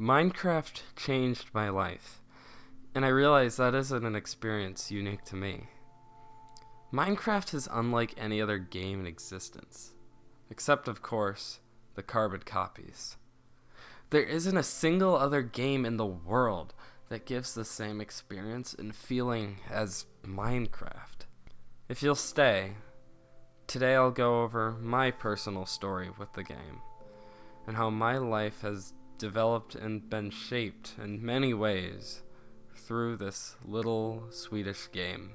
Minecraft changed my life, and I realize that isn't an experience unique to me. Minecraft is unlike any other game in existence, except, of course, the carbon copies. There isn't a single other game in the world that gives the same experience and feeling as Minecraft. If you'll stay, today I'll go over my personal story with the game, and how my life has developed and been shaped in many ways through this little Swedish game.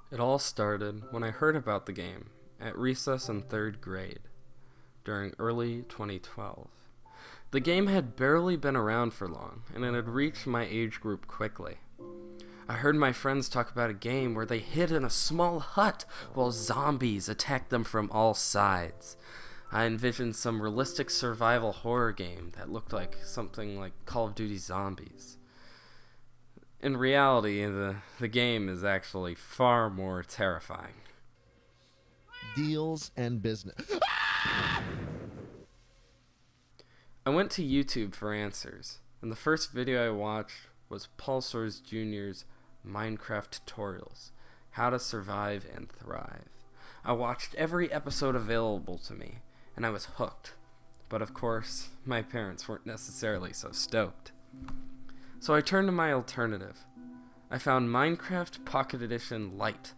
It all started when I heard about the game at recess in 3rd grade during early 2012. The game had barely been around for long, and it had reached my age group quickly. I heard my friends talk about a game where they hid in a small hut while zombies attacked them from all sides. I envisioned some realistic survival horror game that looked like something like Call of Duty Zombies. In reality, the game is actually far more terrifying. Deals and business. I went to YouTube for answers, and the first video I watched was Pulsar's Jr.'s Minecraft tutorials, how to survive and thrive. I watched every episode available to me, and I was hooked. But of course, my parents weren't necessarily so stoked. So I turned to my alternative. I found Minecraft Pocket Edition Lite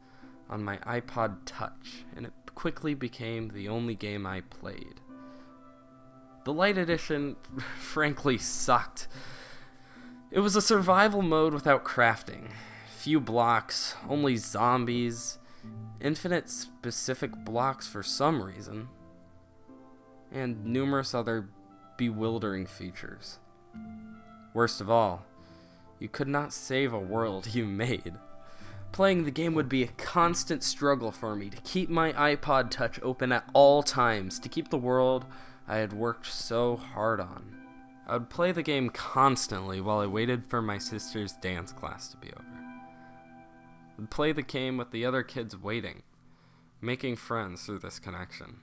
on my iPod Touch, and it quickly became the only game I played. The Lite Edition frankly sucked. It was a survival mode without crafting. Few blocks, only zombies, infinite specific blocks for some reason, and numerous other bewildering features. Worst of all, you could not save a world you made. Playing the game would be a constant struggle for me to keep my iPod Touch open at all times, to keep the world I had worked so hard on. I would play the game constantly while I waited for my sister's dance class to be over. I'd play the game with the other kids waiting, making friends through this connection.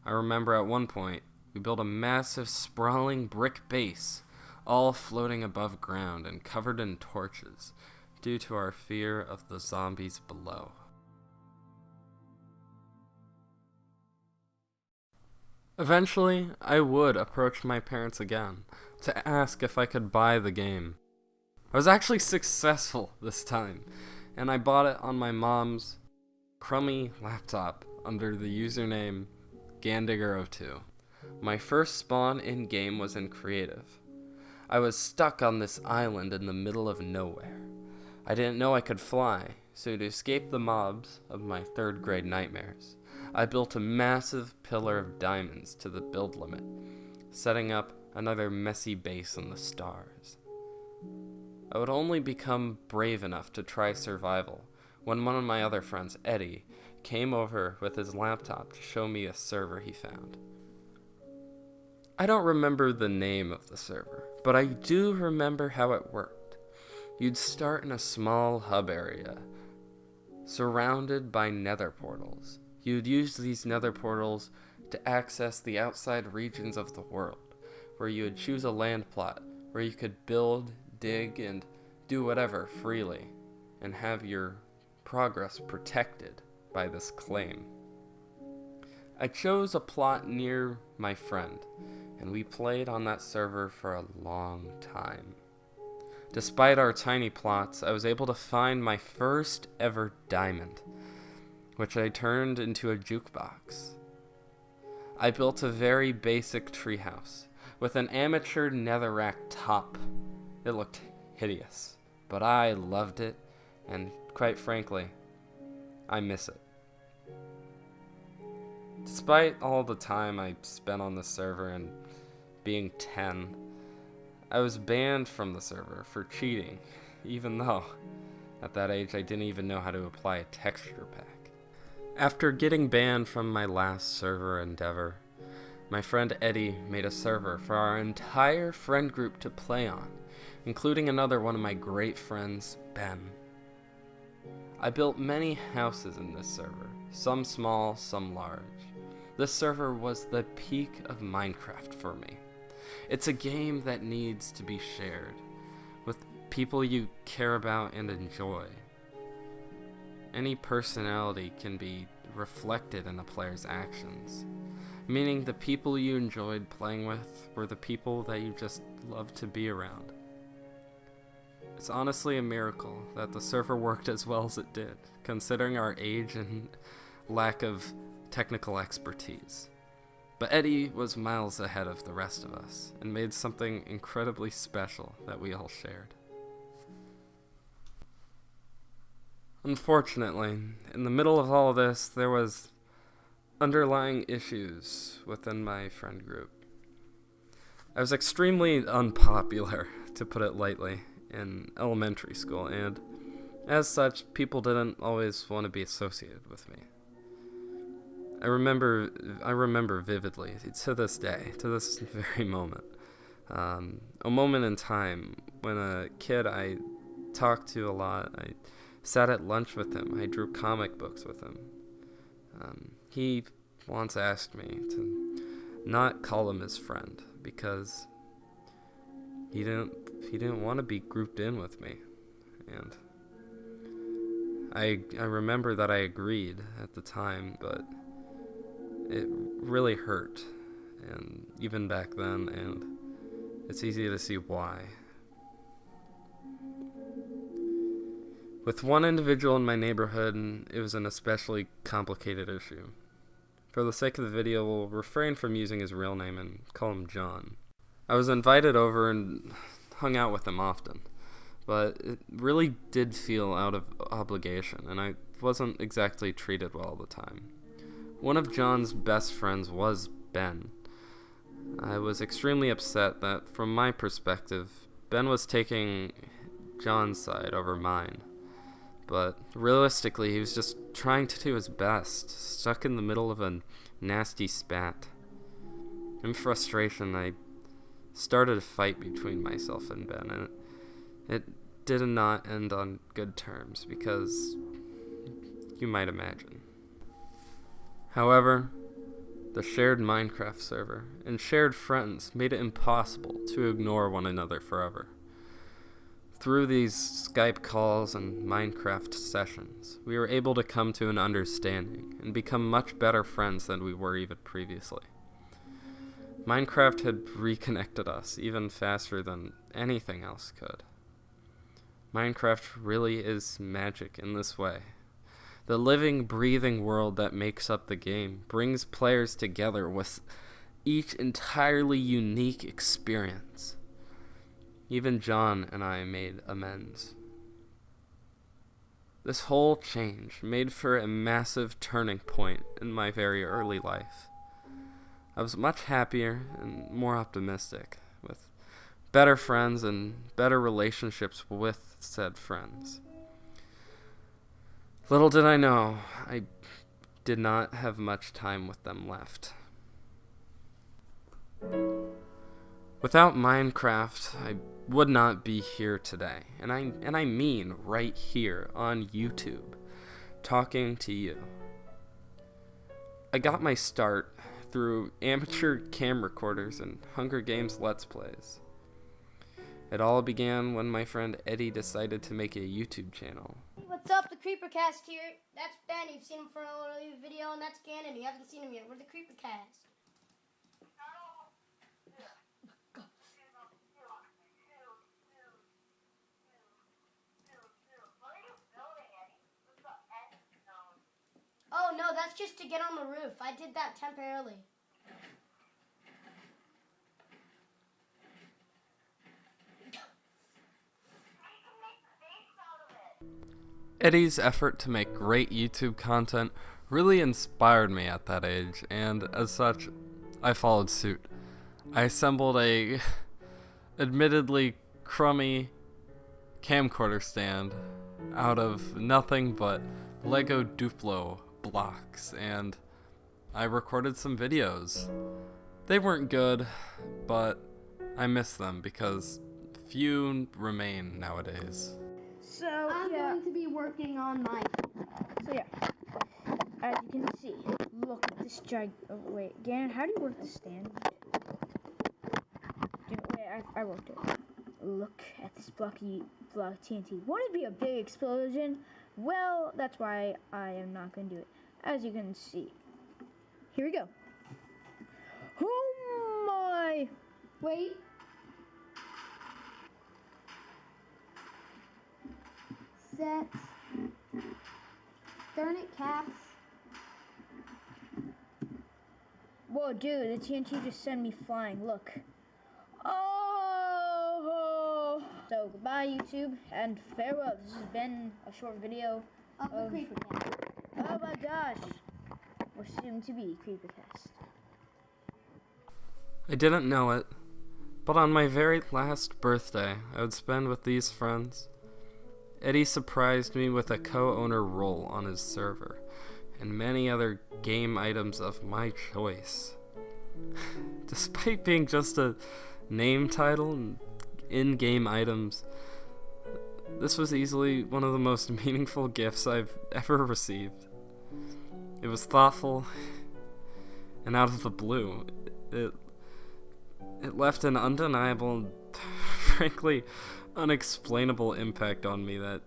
I remember at one point, we built a massive sprawling brick base, all floating above ground and covered in torches, due to our fear of the zombies below. Eventually, I would approach my parents again to ask if I could buy the game. I was actually successful this time, and I bought it on my mom's crummy laptop under the username Gandigger02. My first spawn in-game was in creative. I was stuck on this island in the middle of nowhere. I didn't know I could fly, so to escape the mobs of my 3rd grade nightmares, I built a massive pillar of diamonds to the build limit, setting up another messy base in the stars. I would only become brave enough to try survival when one of my other friends, Eddie, came over with his laptop to show me a server he found. I don't remember the name of the server, but I do remember how it worked. You'd start in a small hub area, surrounded by nether portals. You'd use these nether portals to access the outside regions of the world, where you would choose a land plot where you could build, dig, and do whatever freely, and have your progress protected by this claim. I chose a plot near my friend, and we played on that server for a long time. Despite our tiny plots, I was able to find my first ever diamond, which I turned into a jukebox. I built a very basic treehouse with an amateur netherrack top. It looked hideous, but I loved it, and quite frankly, I miss it. Despite all the time I spent on the server and being 10, I was banned from the server for cheating, even though at that age I didn't even know how to apply a texture pack. After getting banned from my last server endeavor, my friend Eddie made a server for our entire friend group to play on, including another one of my great friends, Ben. I built many houses in this server, some small, some large. This server was the peak of Minecraft for me. It's a game that needs to be shared with people you care about and enjoy. Any personality can be reflected in a player's actions, meaning the people you enjoyed playing with were the people that you just loved to be around. It's honestly a miracle that the server worked as well as it did, considering our age and lack of technical expertise. But Eddie was miles ahead of the rest of us, and made something incredibly special that we all shared. Unfortunately, in the middle of all this, there was underlying issues within my friend group. I was extremely unpopular, to put it lightly, in elementary school, and as such, people didn't always want to be associated with me. I remember vividly, to this day, to this very moment, a moment in time when a kid I talked to a lot, I sat at lunch with him, I drew comic books with him. He once asked me to not call him his friend because he didn't want to be grouped in with me, and I remember that I agreed at the time, but it really hurt, and even back then, and it's easy to see why. With one individual in my neighborhood, it was an especially complicated issue. For the sake of the video, we'll refrain from using his real name and call him John. I was invited over and hung out with him often, but it really did feel out of obligation, and I wasn't exactly treated well all the time. One of John's best friends was Ben. I was extremely upset that, from my perspective, Ben was taking John's side over mine. But realistically, he was just trying to do his best, stuck in the middle of a nasty spat. In frustration, I started a fight between myself and Ben, and it did not end on good terms, because you might imagine. However, the shared Minecraft server and shared friends made it impossible to ignore one another forever. Through these Skype calls and Minecraft sessions, we were able to come to an understanding and become much better friends than we were even previously. Minecraft had reconnected us even faster than anything else could. Minecraft really is magic in this way. The living, breathing world that makes up the game brings players together with each entirely unique experience. Even John and I made amends. This whole change made for a massive turning point in my very early life. I was much happier and more optimistic, with better friends and better relationships with said friends. Little did I know, I did not have much time with them left. Without Minecraft, I would not be here today, and I mean right here on YouTube, talking to you. I got my start through amateur camcorders and Hunger Games Let's Plays. It all began when my friend Eddie decided to make a YouTube channel. What's up, the Creepercast here. That's Ben, you've seen him for a little video, and that's Gannon, you haven't seen him yet. We're the Creepercast. Oh no, that's just to get on the roof. I did that temporarily. Eddie's effort to make great YouTube content really inspired me at that age, and as such, I followed suit. I assembled a admittedly crummy camcorder stand out of nothing but Lego Duplo blocks, and I recorded some videos. They weren't good, but I miss them because few remain nowadays. So I'm going to be working on mine. So yeah. as you can see, look at this oh, wait, Gannon, how do you work the stand? Wait, I worked it. Look at this block TNT. Won't it be a big explosion? Well, that's why I am not going to do it. As you can see. Here we go. Oh my! Wait. Set. Darn it, caps. Whoa, dude, the TNT just sent me flying. Look. Oh! So, goodbye, YouTube, and farewell. This has been a short video Of the Creeper Cat. Oh my gosh. We're soon to be Creepercast. I didn't know it, but on my very last birthday I would spend with these friends, Eddie surprised me with a co-owner role on his server, and many other game items of my choice. Despite being just a name title and in-game items, this was easily one of the most meaningful gifts I've ever received. It was thoughtful and out of the blue. It left an undeniable and frankly unexplainable impact on me that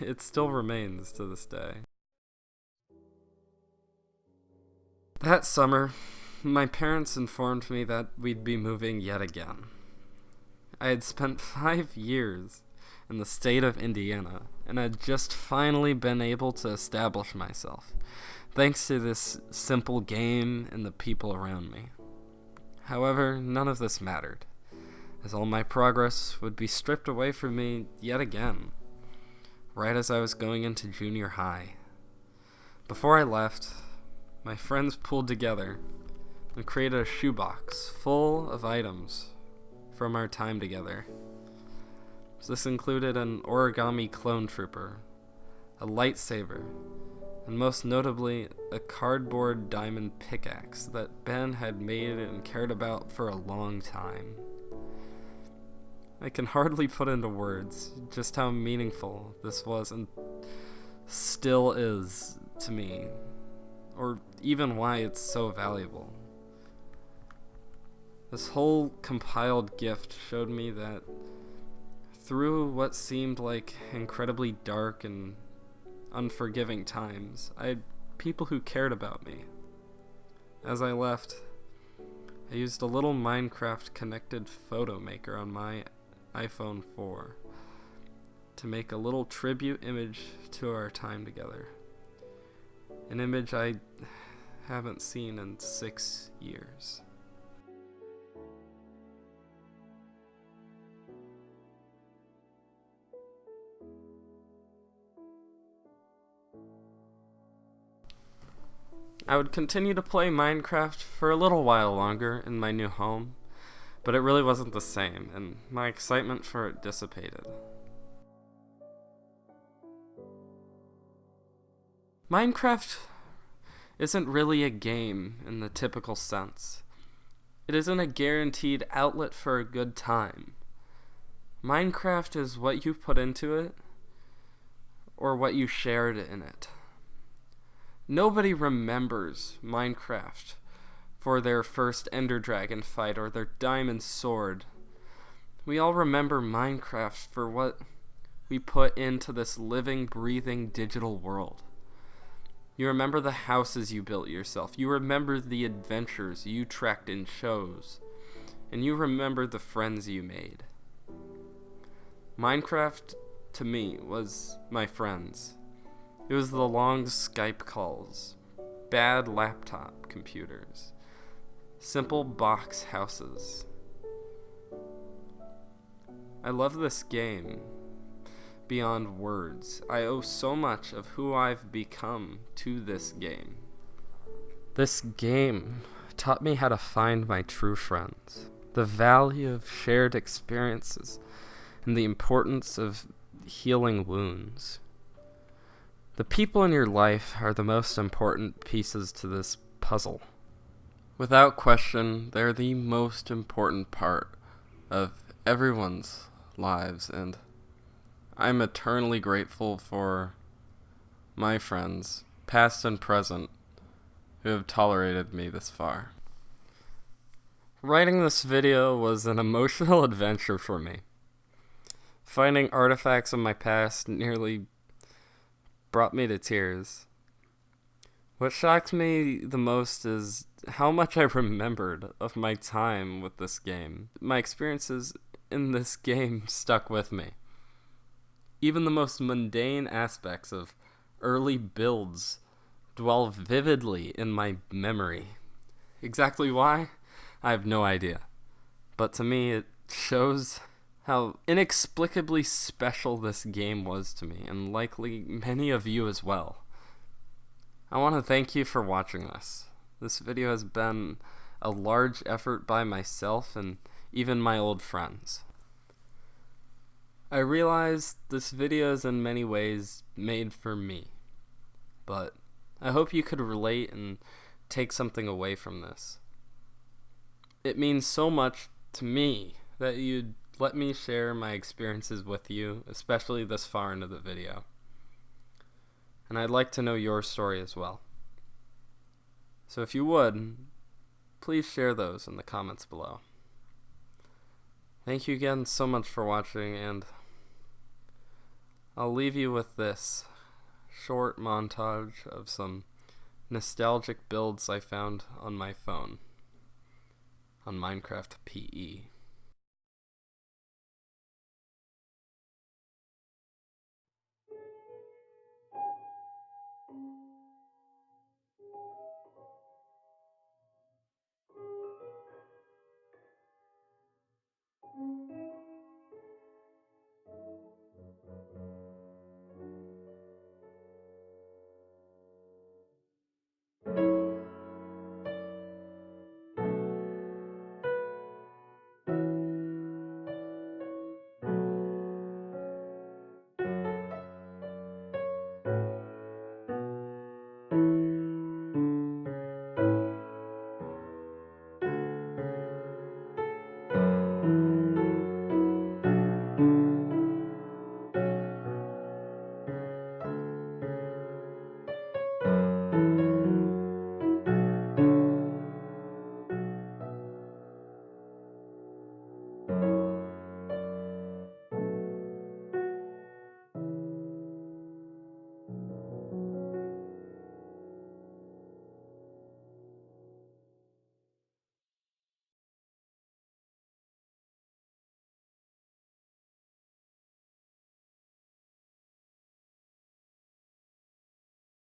it still remains to this day. That summer, my parents informed me that we'd be moving yet again. I had spent 5 years in the state of Indiana and had just finally been able to establish myself, thanks to this simple game and the people around me. However, none of this mattered, as all my progress would be stripped away from me yet again, right as I was going into junior high. Before I left, my friends pulled together and created a shoebox full of items from our time together. This included an origami clone trooper, a lightsaber, and most notably, a cardboard diamond pickaxe that Ben had made and cared about for a long time. I can hardly put into words just how meaningful this was and still is to me, or even why it's so valuable. This whole compiled gift showed me that through what seemed like incredibly dark and unforgiving times, I had people who cared about me. As I left, I used a little Minecraft connected photo maker on my iPhone 4 to make a little tribute image to our time together. An image I haven't seen in 6 years. I would continue to play Minecraft for a little while longer in my new home, but it really wasn't the same, and my excitement for it dissipated. Minecraft isn't really a game in the typical sense. It isn't a guaranteed outlet for a good time. Minecraft is what you put into it, or what you shared in it. Nobody remembers Minecraft for their first Ender Dragon fight or their diamond sword. We all remember Minecraft for what we put into this living, breathing digital world. You remember the houses you built yourself. You remember the adventures you trekked in shows. And you remember the friends you made. Minecraft, to me, was my friends. It was the long Skype calls, bad laptop computers, simple box houses. I love this game beyond words. I owe so much of who I've become to this game. This game taught me how to find my true friends, the value of shared experiences, and the importance of healing wounds. The people in your life are the most important pieces to this puzzle. Without question, they're the most important part of everyone's lives, and I'm eternally grateful for my friends past and present, who have tolerated me this far. Writing this video was an emotional adventure for me. Finding artifacts of my past nearly brought me to tears. What shocked me the most is how much I remembered of my time with this game. My experiences in this game stuck with me. Even the most mundane aspects of early builds dwell vividly in my memory. Exactly why? I have no idea. But to me, it shows how inexplicably special this game was to me, and likely many of you as well. I want to thank you for watching this. This video has been a large effort by myself and even my old friends. I realize this video is in many ways made for me, but I hope you could relate and take something away from this. It means so much to me that you'd let me share my experiences with you, especially this far into the video. And I'd like to know your story as well. So if you would, please share those in the comments below. Thank you again so much for watching, and I'll leave you with this short montage of some nostalgic builds I found on my phone on Minecraft PE.